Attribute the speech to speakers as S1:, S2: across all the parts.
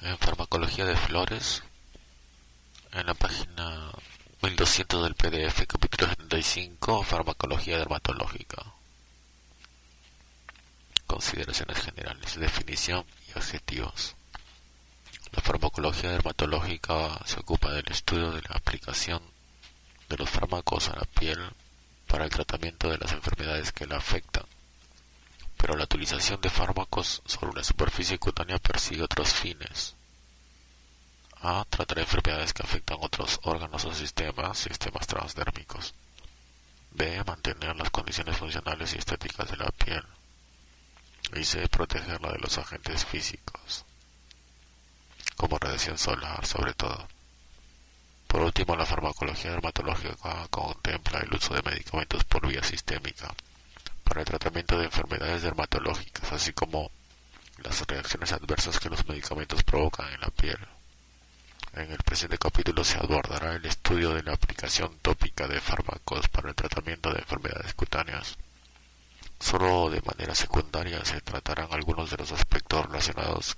S1: En farmacología de flores, en la página 1200 del PDF, capítulo 75, farmacología dermatológica. Consideraciones generales, definición y objetivos. La farmacología dermatológica se ocupa del estudio de la aplicación de los fármacos a la piel para el tratamiento de las enfermedades que la afectan, pero la utilización de fármacos sobre una superficie cutánea persigue otros fines. A. Tratar enfermedades que afectan otros órganos o sistemas transdérmicos. B. Mantener las condiciones funcionales y estéticas de la piel. Y C. Protegerla de los agentes físicos, como radiación solar sobre todo. Por último, la farmacología dermatológica contempla el uso de medicamentos por vía sistémica para el tratamiento de enfermedades dermatológicas, así como las reacciones adversas que los medicamentos provocan en la piel. En el presente capítulo se abordará el estudio de la aplicación tópica de fármacos para el tratamiento de enfermedades cutáneas. Solo de manera secundaria se tratarán algunos de los aspectos relacionados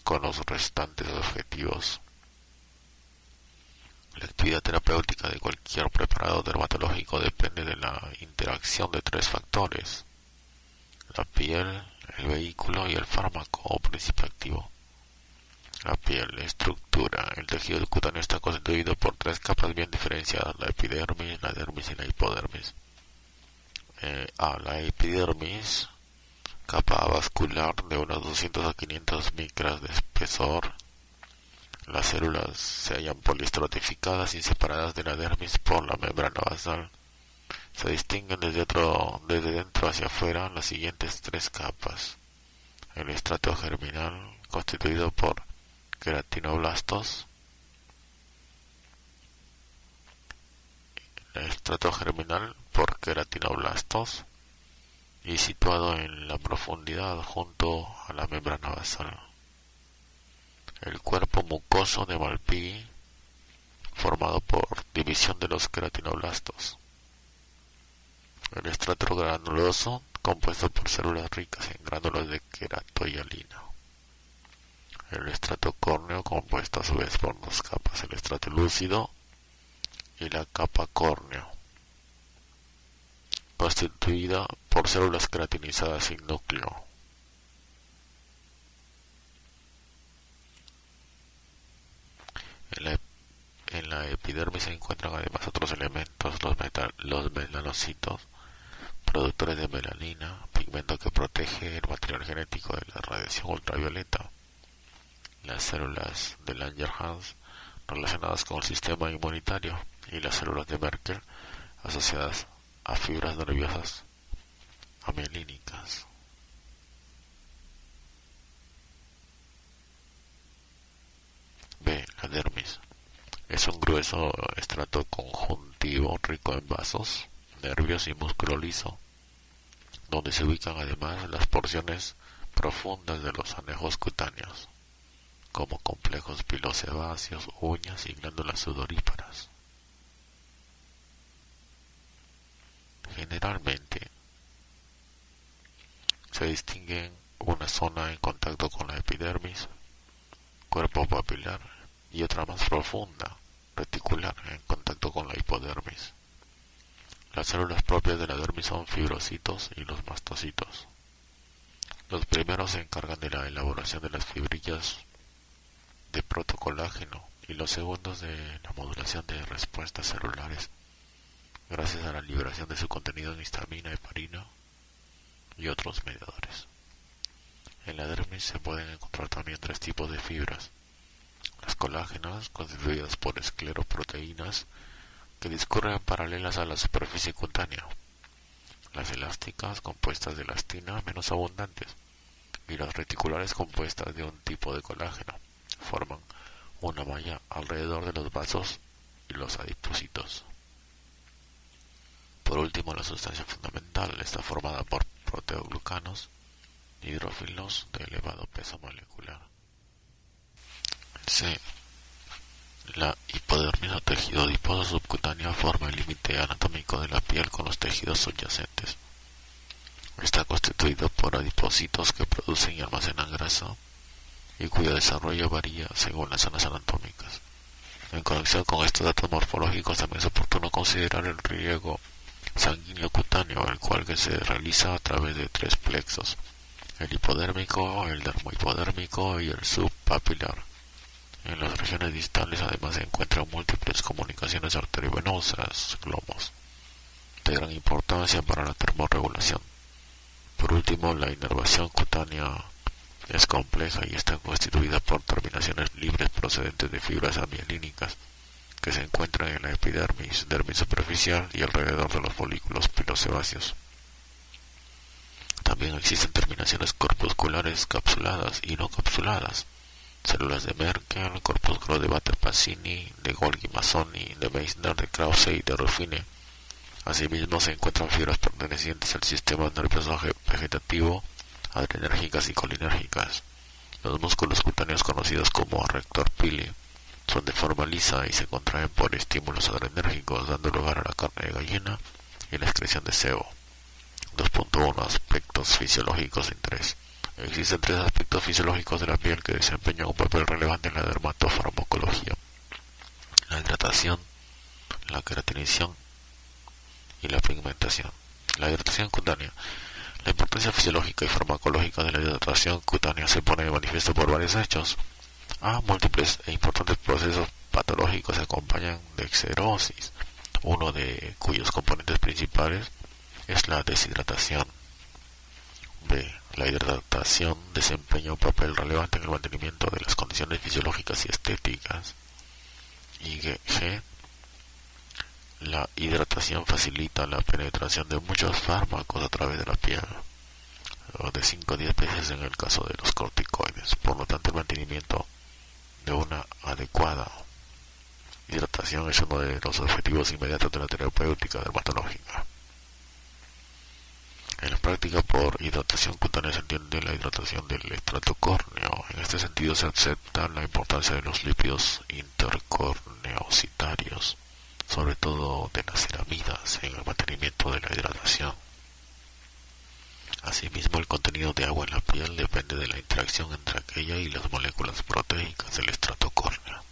S1: con los restantes objetivos. La actividad terapéutica de cualquier preparado dermatológico depende de la interacción de tres factores: la piel, el vehículo y el fármaco o principio activo. La piel, estructura. El tejido cutáneo está constituido por tres capas bien diferenciadas: la epidermis, la dermis y la hipodermis. La epidermis, capa vascular de unos 200 a 500 micras de espesor. Las células se hallan poliestratificadas y separadas de la dermis por la membrana basal. Se distinguen desde dentro hacia afuera las siguientes tres capas: el estrato germinal, constituido por queratinoblastos. El estrato germinal por queratinoblastos y situado en la profundidad junto a la membrana basal. El cuerpo mucoso de Malpighi, formado por división de los queratinoblastos. El estrato granuloso, compuesto por células ricas en gránulos de queratohialina. El estrato córneo, compuesto a su vez por dos capas: el estrato lúcido y la capa córneo, constituida por células queratinizadas sin núcleo. En la epidermis se encuentran además otros elementos: los melanocitos, productores de melanina, pigmento que protege el material genético de la radiación ultravioleta; las células de Langerhans, relacionadas con el sistema inmunitario; y las células de Merkel, asociadas a fibras nerviosas amielínicas. B. La dermis. Es un grueso estrato conjuntivo rico en vasos, nervios y músculo liso, donde se ubican además las porciones profundas de los anejos cutáneos, como complejos pilosebáceos, uñas y glándulas sudoríparas. Generalmente se distinguen una zona en contacto con la epidermis, cuerpo papilar, y otra más profunda, reticular, en contacto con la hipodermis. Las células propias de la dermis son fibrocitos y los mastocitos. Los primeros se encargan de la elaboración de las fibrillas de protocolágeno y los segundos de la modulación de respuestas celulares gracias a la liberación de su contenido en histamina, heparina y otros mediadores. En la dermis se pueden encontrar también tres tipos de fibras: las colágenas, constituidas por escleroproteínas que discurren paralelas a la superficie cutánea; las elásticas, compuestas de elastina, menos abundantes; y las reticulares, compuestas de un tipo de colágeno. Forman una malla alrededor de los vasos y los adipocitos. Por último, la sustancia fundamental está formada por proteoglucanos hidrófilos de elevado peso molecular. C. La hipodermis o tejido adiposo subcutáneo forma el límite anatómico de la piel con los tejidos subyacentes. Está constituido por adipocitos que producen y almacenan grasa, y cuyo desarrollo varía según las zonas anatómicas. En conexión con estos datos morfológicos también es oportuno considerar el riego sanguíneo cutáneo, el cual que se realiza a través de tres plexos: el hipodérmico, el dermohipodérmico y el subpapilar. En las regiones distales además se encuentran múltiples comunicaciones arteriovenosas, glomos, de gran importancia para la termorregulación. Por último, la inervación cutánea es compleja y está constituida por terminaciones libres procedentes de fibras amielínicas que se encuentran en la epidermis, dermis superficial y alrededor de los folículos pilosebáceos. También existen terminaciones corpusculares capsuladas y no capsuladas, células de Merkel, corpúsculo de Batter-Pasini, de Golgi-Mazzoni, de Meissner, de Krause y de Ruffini. Asimismo se encuentran fibras pertenecientes al sistema nervioso vegetativo, adrenérgicas y colinérgicas. Los músculos cutáneos conocidos como rector pili son de forma lisa y se contraen por estímulos adrenérgicos, dando lugar a la carne de gallina y la excreción de sebo. 2.1 Aspectos fisiológicos de interés. Existen tres aspectos fisiológicos de la piel que desempeñan un papel relevante en la dermatofarmacología: la hidratación, la queratinización y la pigmentación. La hidratación cutánea. La importancia fisiológica y farmacológica de la hidratación cutánea se pone de manifiesto por varios hechos. Múltiples e importantes procesos patológicos se acompañan de xerosis, uno de cuyos componentes principales es la deshidratación. B. La hidratación desempeña un papel relevante en el mantenimiento de las condiciones fisiológicas y estéticas. Y G. La hidratación facilita la penetración de muchos fármacos a través de la piel, de 5 a 10 veces en el caso de los corticoides. Por lo tanto, el mantenimiento de una adecuada hidratación es uno de los objetivos inmediatos de la terapéutica dermatológica. En la práctica, por hidratación cutánea se entiende la hidratación del estrato córneo. En este sentido se acepta la importancia de los lípidos intercorneocitarios, sobre todo de las ceramidas, en el mantenimiento de la hidratación. Asimismo, el contenido de agua en la piel depende de la interacción entre aquella y las moléculas proteicas del estrato córneo.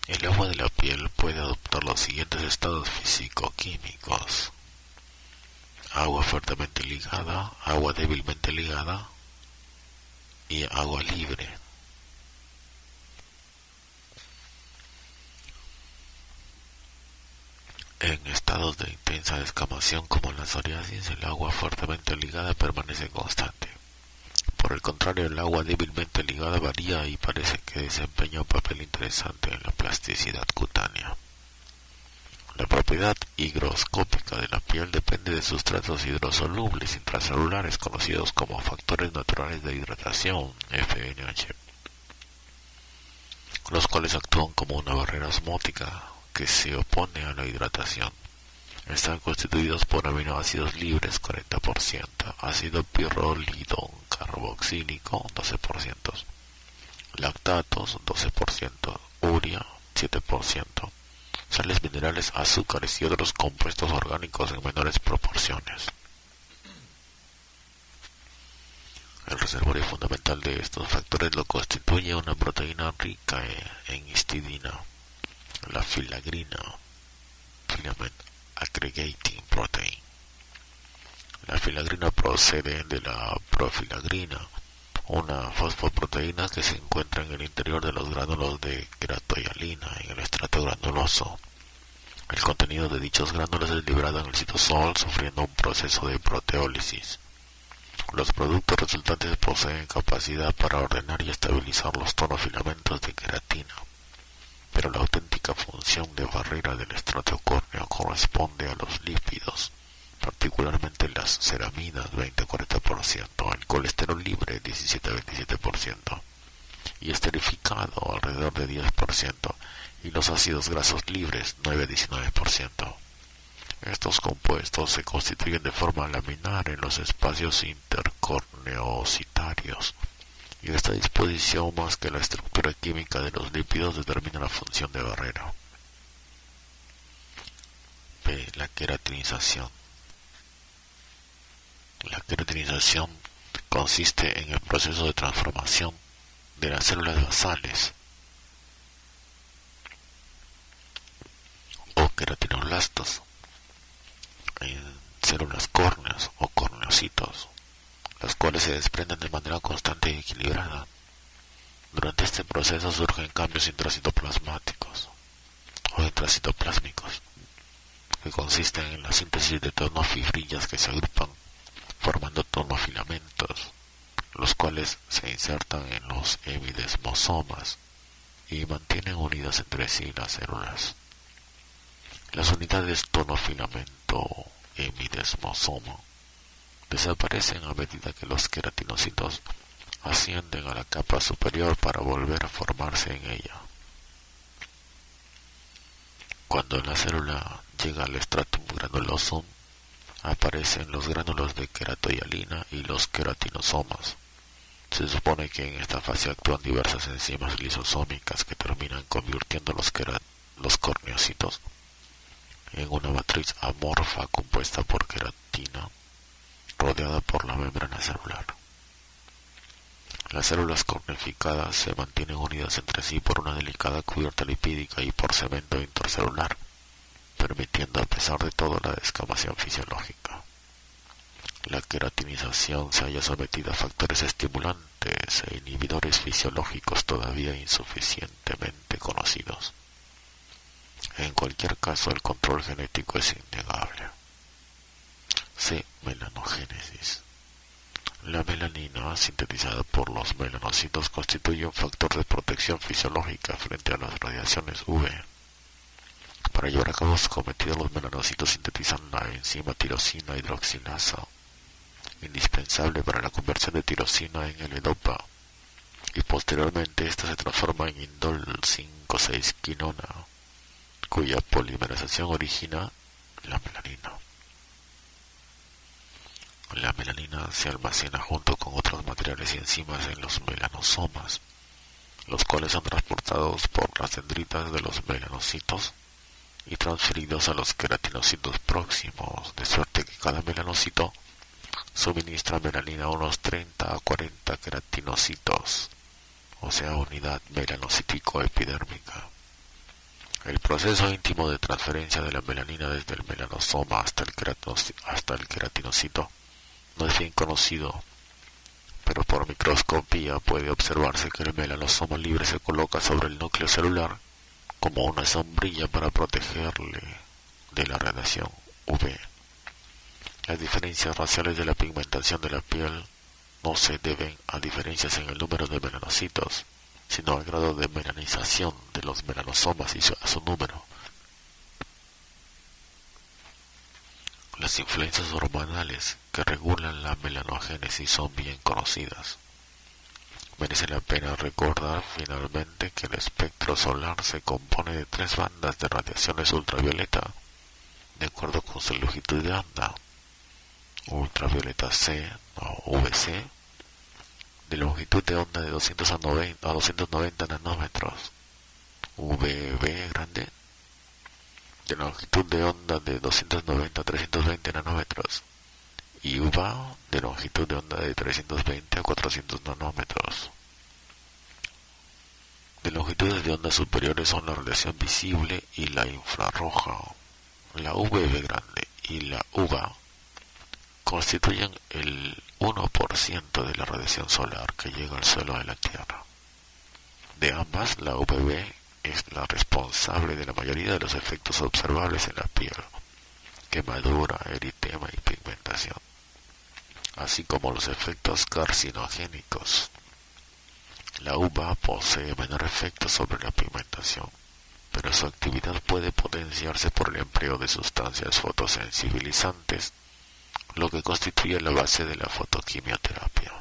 S1: El agua de la piel puede adoptar los siguientes estados físico-químicos: agua fuertemente ligada, agua débilmente ligada y agua libre. En estados de intensa descamación como la psoriasis, el agua fuertemente ligada permanece constante. Por el contrario, el agua débilmente ligada varía y parece que desempeña un papel interesante en la plasticidad cutánea. La propiedad higroscópica de la piel depende de sustratos hidrosolubles intracelulares conocidos como factores naturales de hidratación, FNH, los cuales actúan como una barrera osmótica que se opone a la hidratación. Están constituidos por aminoácidos libres 40%, ácido pirrolidón carboxílico 12%, lactatos 12%, urea 7%, sales minerales, azúcares y otros compuestos orgánicos en menores proporciones. El reservorio fundamental de estos factores lo constituye una proteína rica en histidina, la filagrina, filament aggregating protein. La filagrina procede de la profilagrina, una fosfoproteína que se encuentra en el interior de los gránulos de queratohialina en el estrato granuloso. El contenido de dichos gránulos es liberado en el citosol sufriendo un proceso de proteólisis. Los productos resultantes poseen capacidad para ordenar y estabilizar los tonofilamentos de queratina, pero la auténtica función de barrera del estrato córneo corresponde a los lípidos, particularmente las ceramidas 20-40%, el colesterol libre 17-27% y esterificado alrededor de 10%, y los ácidos grasos libres 9-19%. Estos compuestos se constituyen de forma laminar en los espacios intercorneocitarios, y esta disposición más que la estructura química de los lípidos determina la función de barrera. B. La queratinización. La queratinización consiste en el proceso de transformación de las células basales o queratinoblastos en células córneas o corneocitos, las cuales se desprenden de manera constante y equilibrada. Durante este proceso surgen cambios intracitoplasmáticos o intracitoplásmicos, que consisten en la síntesis de tonofibrillas que se agrupan formando tonofilamentos, los cuales se insertan en los hemidesmosomas y mantienen unidas entre sí las células. Las unidades tonofilamento-hemidesmosoma desaparecen a medida que los queratinocitos ascienden a la capa superior para volver a formarse en ella. Cuando la célula llega al estratum granulosum, aparecen los gránulos de queratohialina y los queratinosomas. Se supone que en esta fase actúan diversas enzimas lisosómicas que terminan convirtiendo los corneocitos en una matriz amorfa compuesta por queratina, rodeada por la membrana celular. Las células cornificadas se mantienen unidas entre sí por una delicada cubierta lipídica y por cemento intercelular, permitiendo a pesar de todo la descamación fisiológica. La queratinización se halla sometida a factores estimulantes e inhibidores fisiológicos todavía insuficientemente conocidos. En cualquier caso, el control genético es innegable. C. Melanogénesis. La melanina, sintetizada por los melanocitos, constituye un factor de protección fisiológica frente a las radiaciones UV. Para llevar a cabo su cometido, los melanocitos sintetizan la enzima tirosina hidroxilasa, indispensable para la conversión de tirosina en L-dopa, y posteriormente esta se transforma en indol 5,6-quinona, cuya polimerización origina la melanina. La melanina se almacena junto con otros materiales y enzimas en los melanosomas, los cuales son transportados por las dendritas de los melanocitos y transferidos a los queratinocitos próximos, de suerte que cada melanocito suministra melanina a unos 30 a 40 queratinocitos, o sea, unidad melanocítico-epidérmica. El proceso íntimo de transferencia de la melanina desde el melanosoma hasta el queratinocito no es bien conocido, pero por microscopía puede observarse que el melanosoma libre se coloca sobre el núcleo celular como una sombrilla para protegerle de la radiación UV. Las diferencias raciales de la pigmentación de la piel no se deben a diferencias en el número de melanocitos, sino al grado de melanización de los melanosomas y a su número. Las influencias hormonales que regulan la melanogénesis son bien conocidas. Merece la pena recordar finalmente que el espectro solar se compone de 3 bandas de radiaciones ultravioleta, de acuerdo con su longitud de onda: ultravioleta C o UVC, de longitud de onda de 200 a 290 nanómetros, UVB grande, de longitud de onda de 290 a 320 nanómetros, y UVA de longitud de onda de 320 a 400 nanómetros. De longitudes de onda superiores son la radiación visible y la infrarroja. La UVB grande y la UVA constituyen el 1% de la radiación solar que llega al suelo de la Tierra. De ambas, la UVB es la responsable de la mayoría de los efectos observables en la piel: quemadura, eritema y pigmentación, así como los efectos carcinogénicos. La UVA posee menor efecto sobre la pigmentación, pero su actividad puede potenciarse por el empleo de sustancias fotosensibilizantes, lo que constituye la base de la fotoquimioterapia.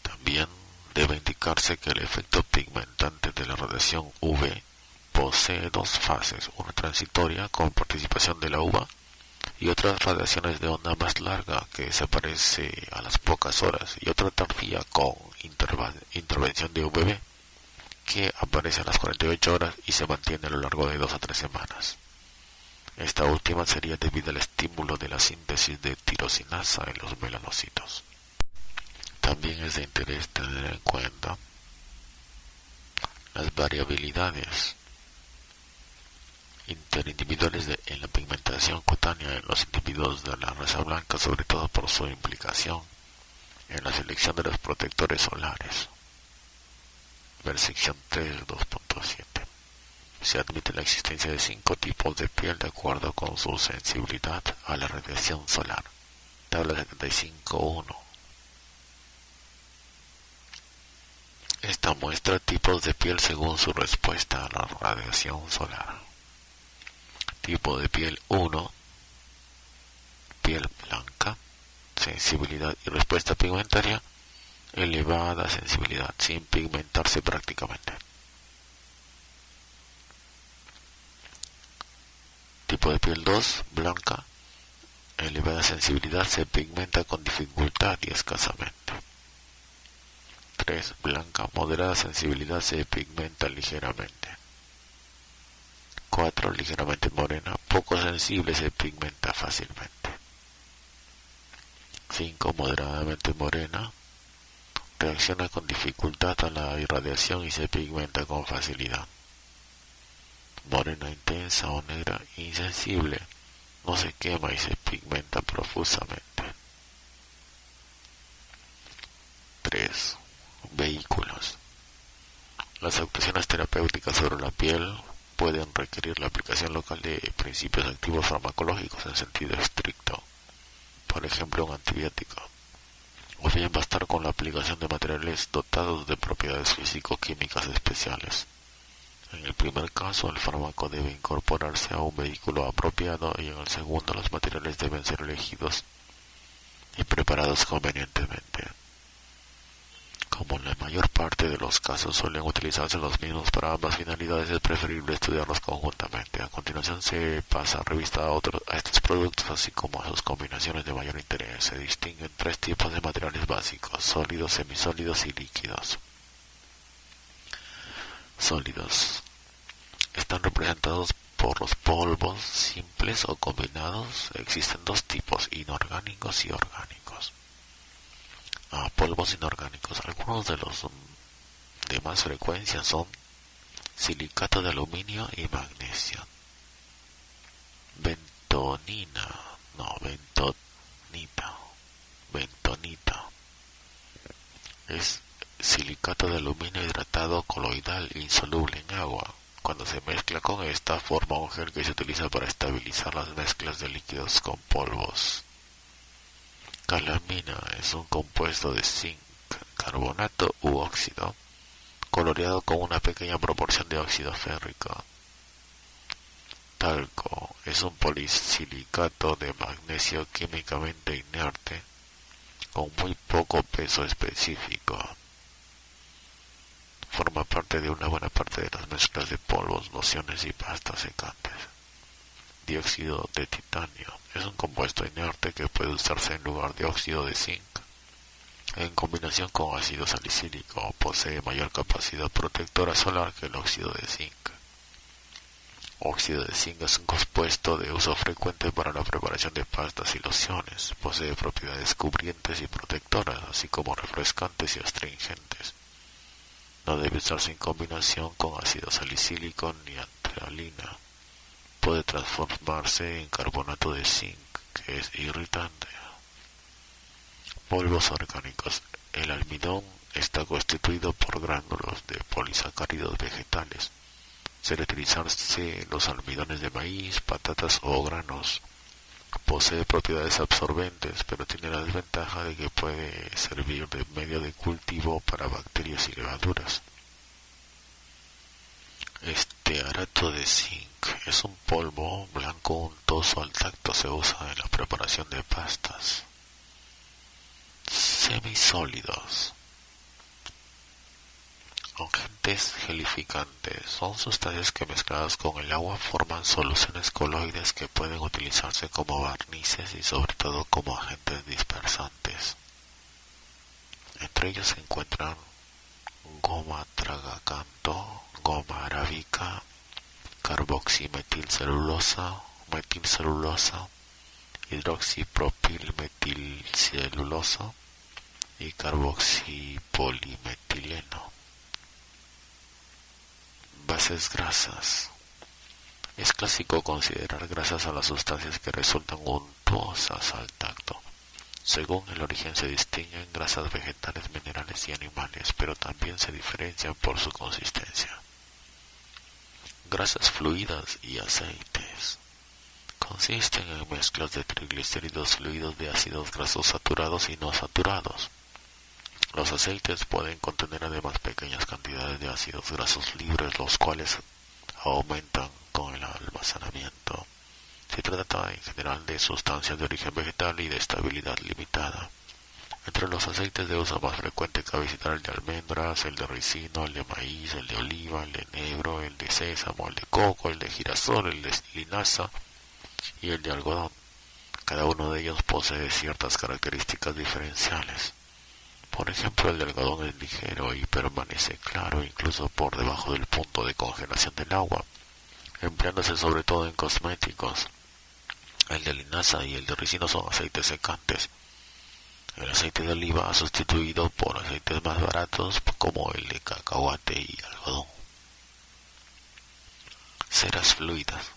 S1: También debe indicarse que el efecto pigmentante de la radiación UV posee 2 fases: una transitoria con participación de la UVA y otras radiaciones de onda más larga que desaparece a las pocas horas, y otra tardía con intervención de UVB que aparece a las 48 horas y se mantiene a lo largo de 2 a 3 semanas. Esta última sería debido al estímulo de la síntesis de tirosinasa en los melanocitos. También es de interés tener en cuenta las variabilidades interindividuales en la pigmentación cutánea en los individuos de la raza blanca, sobre todo por su implicación en la selección de los protectores solares. Ver sección 3, 2.7. Se admite la existencia de 5 tipos de piel de acuerdo con su sensibilidad a la radiación solar. Tabla 75.1. Esta muestra tipos de piel según su respuesta a la radiación solar. Tipo de piel 1, piel blanca, sensibilidad y respuesta pigmentaria, elevada sensibilidad, sin pigmentarse prácticamente. Tipo de piel 2, blanca, elevada sensibilidad, se pigmenta con dificultad y escasamente. 3, blanca, moderada sensibilidad, se pigmenta ligeramente. 4, ligeramente morena, poco sensible, se pigmenta fácilmente. 5, moderadamente morena, reacciona con dificultad a la irradiación y se pigmenta con facilidad. Morena intensa o negra insensible, no se quema y se pigmenta profusamente. 3. Vehículos. Las actuaciones terapéuticas sobre la piel pueden requerir la aplicación local de principios activos farmacológicos en sentido estricto, por ejemplo un antibiótico, o bien bastar con la aplicación de materiales dotados de propiedades físico-químicas especiales. En el primer caso, el fármaco debe incorporarse a un vehículo apropiado y en el segundo, los materiales deben ser elegidos y preparados convenientemente. Como en la mayor parte de los casos suelen utilizarse los mismos para ambas finalidades, es preferible estudiarlos conjuntamente. A continuación se pasa revista a estos productos, así como a sus combinaciones de mayor interés. Se distinguen 3 tipos de materiales básicos: sólidos, semisólidos y líquidos. Sólidos están representados por los polvos simples o combinados. Existen 2 tipos: inorgánicos y orgánicos. Polvos inorgánicos. Algunos de los de más frecuencia son silicato de aluminio y magnesio. Bentonita. Es silicato de aluminio hidratado coloidal insoluble en agua. Cuando se mezcla con esta, forma un gel que se utiliza para estabilizar las mezclas de líquidos con polvos. Calamina es un compuesto de zinc, carbonato u óxido, coloreado con una pequeña proporción de óxido férrico. Talco es un polisilicato de magnesio químicamente inerte, con muy poco peso específico. Forma parte de una buena parte de las mezclas de polvos, lociones y pastas secantes. Dióxido de titanio es un compuesto inerte que puede usarse en lugar de óxido de zinc. En combinación con ácido salicílico, posee mayor capacidad protectora solar que el óxido de zinc. Óxido de zinc es un compuesto de uso frecuente para la preparación de pastas y lociones. Posee propiedades cubrientes y protectoras, así como refrescantes y astringentes. No debe usarse en combinación con ácido salicílico ni antralina. Puede transformarse en carbonato de zinc, que es irritante. Polvos orgánicos. El almidón está constituido por gránulos de polisacáridos vegetales. Suele utilizarse los almidones de maíz, patatas o granos. Posee propiedades absorbentes, pero tiene la desventaja de que puede servir de medio de cultivo para bacterias y levaduras. Estearato de zinc es un polvo blanco untoso al tacto, se usa en la preparación de pastas. Semisólidos. Agentes gelificantes son sustancias que mezcladas con el agua forman soluciones coloides que pueden utilizarse como barnices y sobre todo como agentes dispersantes. Entre ellos se encuentran goma tragacanto, goma arábica, carboximetilcelulosa, metilcelulosa, hidroxipropilmetilcelulosa, y carboxipolimetileno. Bases grasas. Es clásico considerar grasas a las sustancias que resultan untuosas al tacto. Según el origen se distinguen grasas vegetales, minerales y animales, pero también se diferencian por su consistencia. Grasas fluidas y aceites. Consisten en mezclas de triglicéridos fluidos de ácidos grasos saturados y no saturados. Los aceites pueden contener además pequeñas cantidades de ácidos grasos libres, los cuales aumentan con el almacenamiento. Se trata en general de sustancias de origen vegetal y de estabilidad limitada. Entre los aceites de uso más frecuente cabe citar el de almendras, el de ricino, el de maíz, el de oliva, el de enebro, el de sésamo, el de coco, el de girasol, el de linaza y el de algodón. Cada uno de ellos posee ciertas características diferenciales. Por ejemplo, el de algodón es ligero y permanece claro incluso por debajo del punto de congelación del agua, empleándose sobre todo en cosméticos. El de linaza y el de ricino son aceites secantes. El aceite de oliva ha sustituido por aceites más baratos como el de cacahuate y algodón. Ceras fluidas.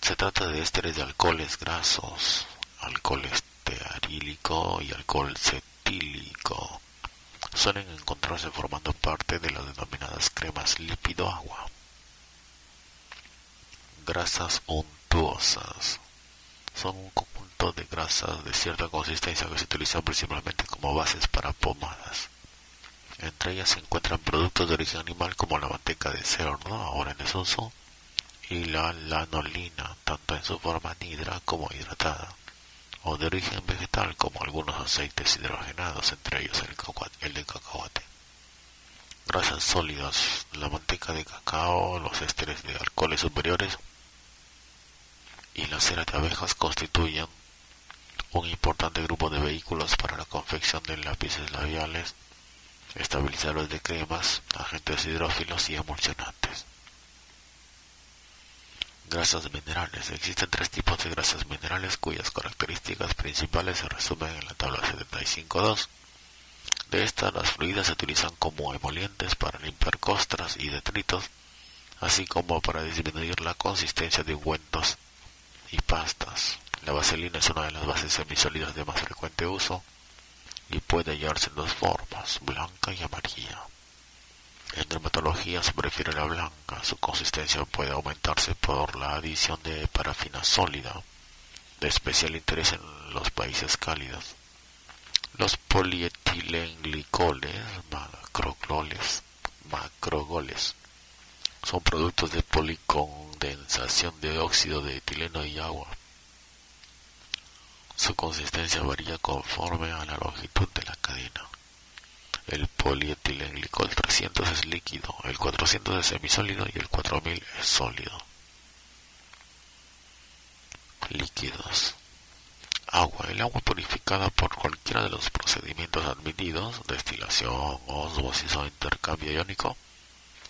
S1: Se trata de ésteres de alcoholes grasos, alcohol estearílico y alcohol cetílico. Suelen encontrarse formando parte de las denominadas cremas lípido-agua. Grasas untuosas. Son un conjunto de grasas de cierta consistencia que se utilizan principalmente como bases para pomadas. Entre ellas se encuentran productos de origen animal como la manteca de cerdo, ahora en desuso, y la lanolina, tanto en su forma anhidra como hidratada, o de origen vegetal como algunos aceites hidrogenados, entre ellos el de cacahuate. Grasas sólidas, la manteca de cacao, los ésteres de alcoholes superiores y la cera de abejas constituyen un importante grupo de vehículos para la confección de lápices labiales, estabilizadores de cremas, agentes hidrófilos y emulsionantes. Grasas minerales. Existen tres tipos de grasas minerales cuyas características principales se resumen en la tabla 75.2. De estas, las fluidas se utilizan como emolientes para limpiar costras y detritos, así como para disminuir la consistencia de ungüentos y pastas. La vaselina es una de las bases semisólidas de más frecuente uso y puede hallarse en dos formas, blanca y amarilla. En dermatología se prefiere la blanca. Su consistencia puede aumentarse por la adición de parafina sólida, de especial interés en los países cálidos. Los polietilenglicoles, macrogoles, son productos de policondensación de óxido de etileno y agua. Su consistencia varía conforme a la longitud de la cadena. El polietilenglicol 300 es líquido, el 400 es semisólido y el 4000 es sólido. Líquidos. Agua. El agua purificada por cualquiera de los procedimientos admitidos, destilación, ósmosis o intercambio iónico,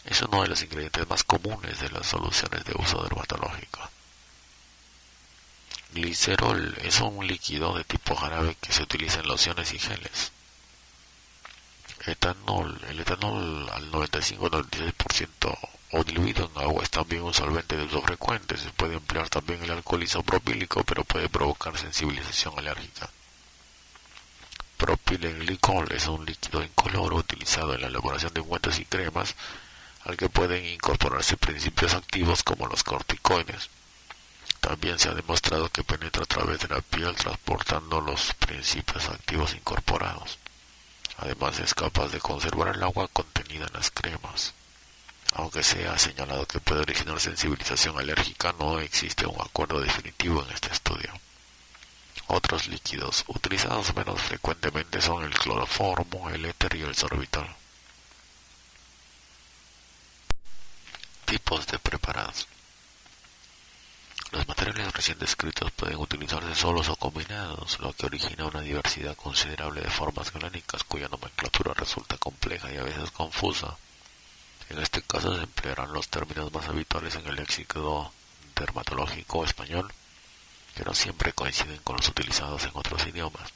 S1: es uno de los ingredientes más comunes de las soluciones de uso dermatológico. Glicerol es un líquido de tipo jarabe que se utiliza en lociones y geles. Etanol. El etanol al 95-96% o diluido en agua es también un solvente de uso frecuente. Se puede emplear también el alcohol isopropílico, pero puede provocar sensibilización alérgica. Propilenglicol es un líquido incoloro utilizado en la elaboración de ungüentos y cremas, al que pueden incorporarse principios activos como los corticoides. También se ha demostrado que penetra a través de la piel transportando los principios activos incorporados. Además es capaz de conservar el agua contenida en las cremas. Aunque se ha señalado que puede originar sensibilización alérgica, no existe un acuerdo definitivo en este estudio. Otros líquidos utilizados menos frecuentemente son el cloroformo, el éter y el sorbitol. Tipos de preparados. Los materiales recién descritos pueden utilizarse solos o combinados, lo que origina una diversidad considerable de formas clínicas cuya nomenclatura resulta compleja y a veces confusa. En este caso se emplearán los términos más habituales en el léxico dermatológico español, que no siempre coinciden con los utilizados en otros idiomas.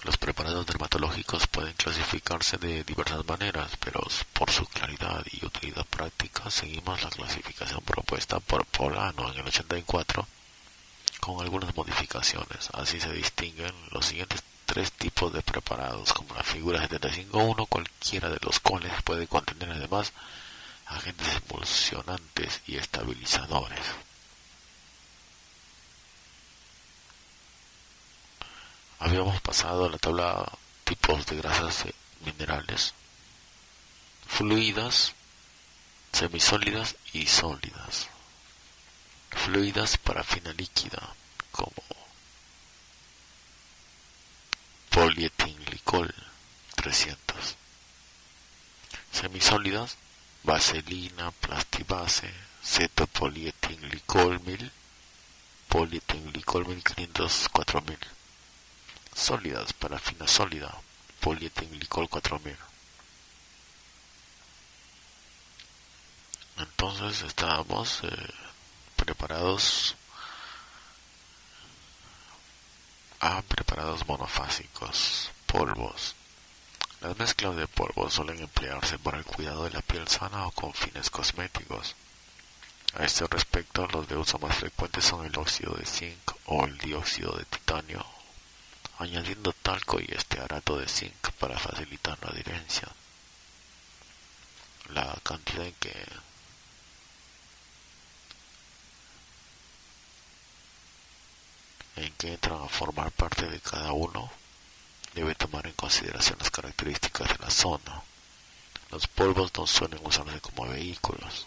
S1: Los preparados dermatológicos pueden clasificarse de diversas maneras, pero por su claridad y utilidad práctica seguimos la clasificación propuesta por Polano en el 84 con algunas modificaciones. Así se distinguen los siguientes tres tipos de preparados, como la figura 75.1, cualquiera de los cuales puede contener además agentes emulsionantes y estabilizadores. Habíamos pasado a la tabla tipos de grasas minerales, fluidas, semisólidas y sólidas. Fluidas, parafina líquida, como polietilenglicol 300. Semisólidas, vaselina, plastibase, cetopolietilenglicol 1000, polietilenglicol 1500, 4000. Sólidas, parafina sólida, polietilenglicol 4000. Entonces estábamos preparados monofásicos, polvos. Las mezclas de polvos suelen emplearse para el cuidado de la piel sana o con fines cosméticos. A este respecto, los de uso más frecuentes son el óxido de zinc o el dióxido de titanio, añadiendo talco y estearato de zinc para facilitar la adherencia. La cantidad en que entran a formar parte de cada uno debe tomar en consideración las características de la zona. Los polvos no suelen usarse como vehículos.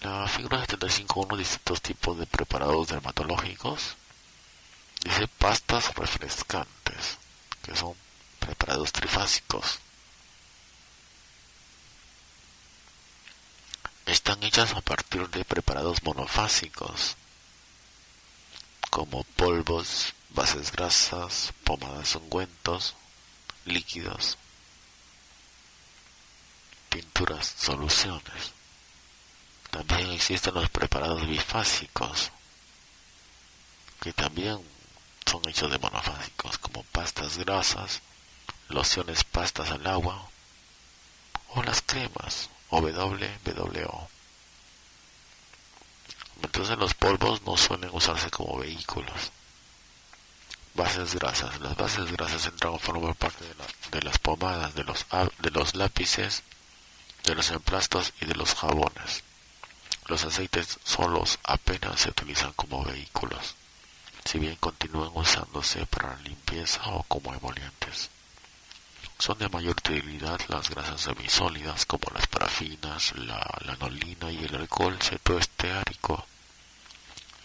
S1: La figura 75.1, distintos tipos de preparados dermatológicos, dice pastas refrescantes, que son preparados trifásicos. Están hechas a partir de preparados monofásicos, como polvos, bases grasas, pomadas, ungüentos, líquidos, tinturas, soluciones. También existen los preparados bifásicos, que también son hechos de monofásicos, como pastas grasas, lociones, pastas al agua, o las cremas, o WWO. Entonces los polvos no suelen usarse como vehículos. Bases grasas. Las bases grasas entran a formar parte de las pomadas, de los lápices, de los emplastos y de los jabones. Los aceites solos apenas se utilizan como vehículos, si bien continúan usándose para la limpieza o como emolientes. Son de mayor utilidad las grasas semisólidas como las parafinas, la lanolina y el alcohol cetoesteárico.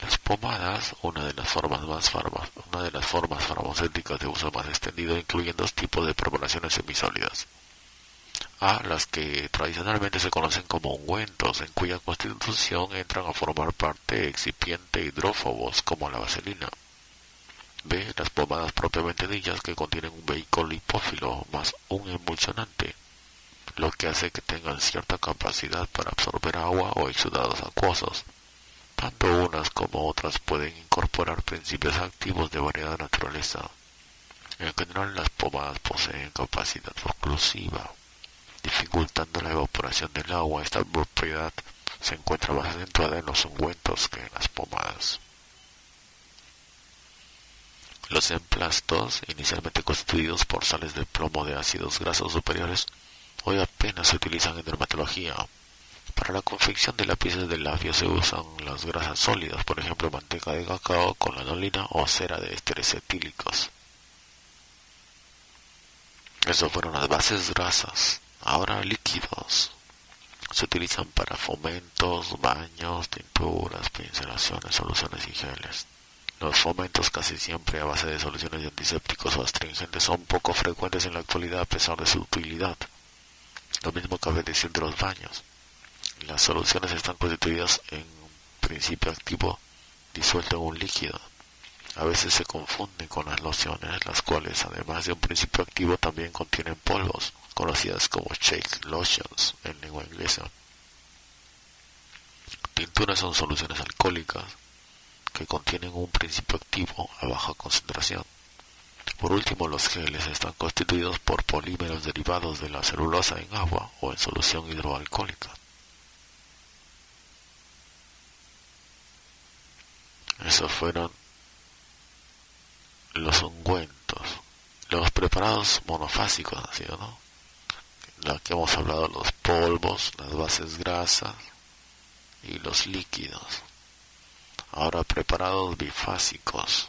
S1: Las pomadas, una de las formas farmacéuticas de uso más extendido, incluyen dos tipos de preparaciones semisólidas. Las que tradicionalmente se conocen como ungüentos, en cuya constitución entran a formar parte excipiente hidrófobos como la vaselina. B. Las pomadas propiamente dichas, que contienen un vehículo lipófilo más un emulsionante, lo que hace que tengan cierta capacidad para absorber agua o exudados acuosos. Tanto unas como otras pueden incorporar principios activos de variada naturaleza. En general, las pomadas poseen capacidad oclusiva, dificultando la evaporación del agua. Esta propiedad se encuentra más acentuada en los ungüentos que en las pomadas. Los emplastos, inicialmente constituidos por sales de plomo de ácidos grasos superiores, hoy apenas se utilizan en dermatología. Para la confección de lápices de labios se usan las grasas sólidas, por ejemplo manteca de cacao con lanolina o cera de ésteres etílicos. Eso fueron las bases grasas. Ahora líquidos. Se utilizan para fomentos, baños, tinturas, pincelaciones, soluciones y geles. Los fomentos, casi siempre a base de soluciones de antisépticos o astringentes, son poco frecuentes en la actualidad a pesar de su utilidad. Lo mismo cabe decir de los baños. Las soluciones están constituidas en un principio activo disuelto en un líquido. A veces se confunden con las lociones, las cuales, además de un principio activo, también contienen polvos, conocidas como shake lotions en lengua inglesa. Tinturas son soluciones alcohólicas que contienen un principio activo a baja concentración. Por último, los geles están constituidos por polímeros derivados de la celulosa en agua o en solución hidroalcohólica. Esos fueron los ungüentos. Los preparados monofásicos, ¿así o no? La que hemos hablado, los polvos, las bases grasas y los líquidos. Ahora preparados bifásicos.